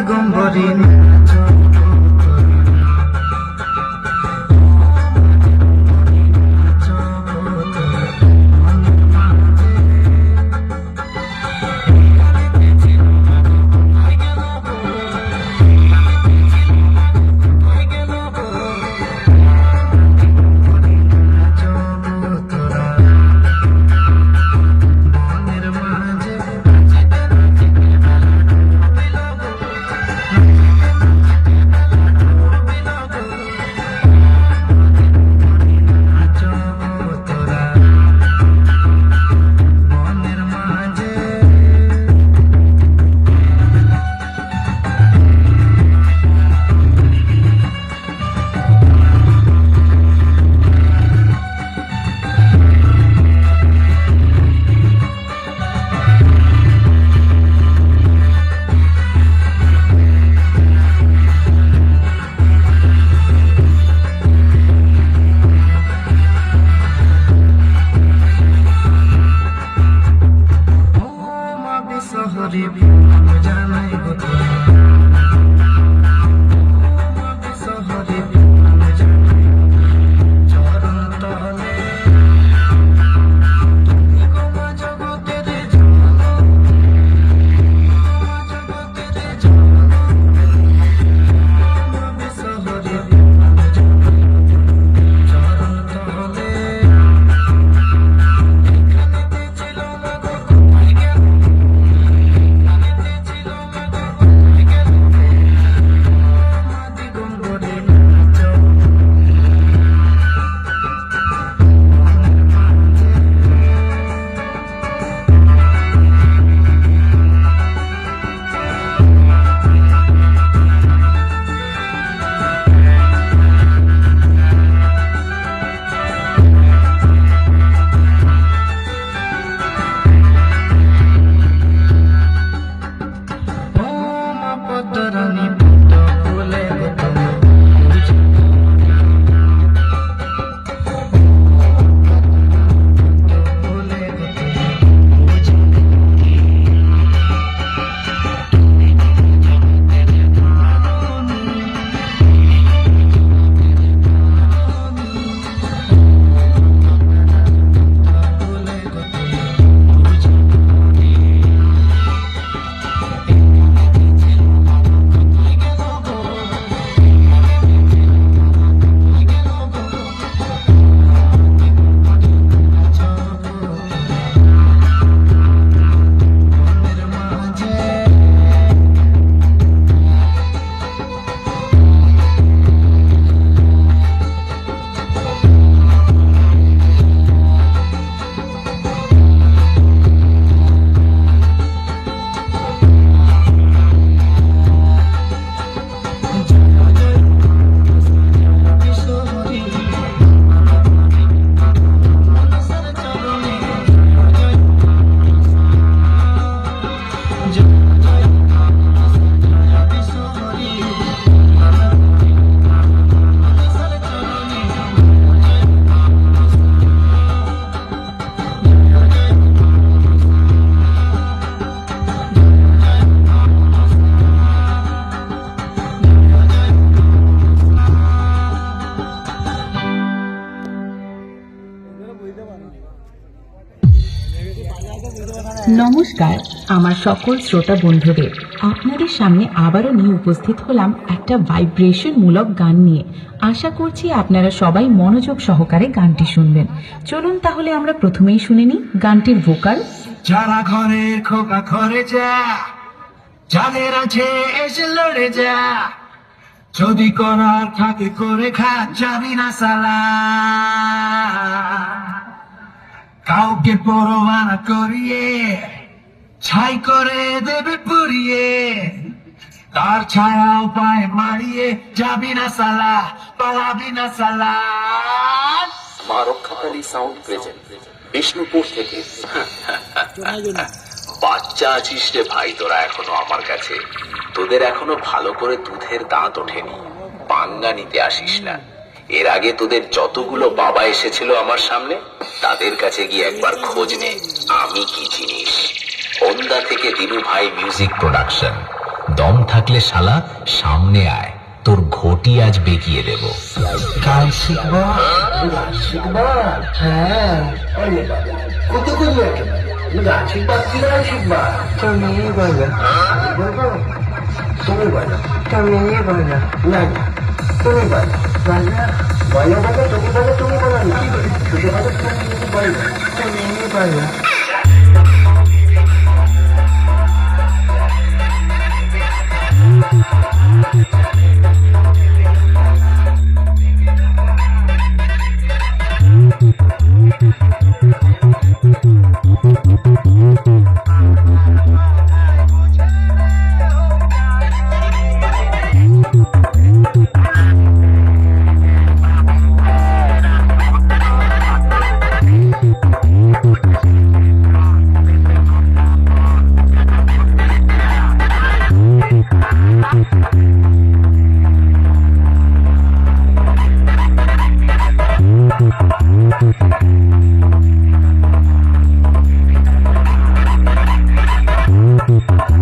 দিগম্বরী নমস্কার আমার সকল শ্রোতা বন্ধুদের, আপনাদের সামনে আবারও নিয়ে উপস্থিত হলাম একটা ভাইব্রেশন মূলক গান নিয়ে। আশা করছি আপনারা সবাই মনোযোগ সহকারে গানটি শুনবেন। চলুন তাহলে আমরা প্রথমেই শুনে নিই গানটির ভোকাল। যারা ঘরে খোকা ঘরে যা, যাদের আছে এসে লড়ে যা, যদি করার থাকে করে খা, যাবি না সালা। কাউকে পরোয়া না করিয়ে ছাই করে দেবে পুড়িয়ে, তার ছায়াও পায়ে মারিয়ে, যাবি না সালা, পালাবি না সালা। মা রক্ষাকালী সাউন্ড প্রেজেন্ট বিষ্ণুপুর থেকে। বাচ্চা আছিস রে ভাই তোরা এখনো আমার কাছে, তোদের এখনো ভালো করে দুধের দাঁত ওঠেনি, পাঙ্গা নিতে আসিস না। এর আগে তোদের যতগুলো বাবা এসেছিল আমার সামনে, তাদের কাছে গিয়ে একবার খোঁজ নে আমি কি জিনিস। হোন্ডা থেকে দিনু ভাই মিউজিক প্রোডাকশন, দম থাকলে শালা সামনে আয়, তোর ঘটি আজ বেঁকিয়ে দেব। গান শিখবো, গান শিখবো, হ্যাঁ কত করবো একেবারে গান শিখবা, কি গান শিখবা? তুমি বলো, বলবো তুমি বলো, তুমি বলো, না না তুমি বলো, বলো বলো তুমি বলো, তুমি বলো না, তুমি বলো, তুমি বলো, তুমি বলো। Thank you.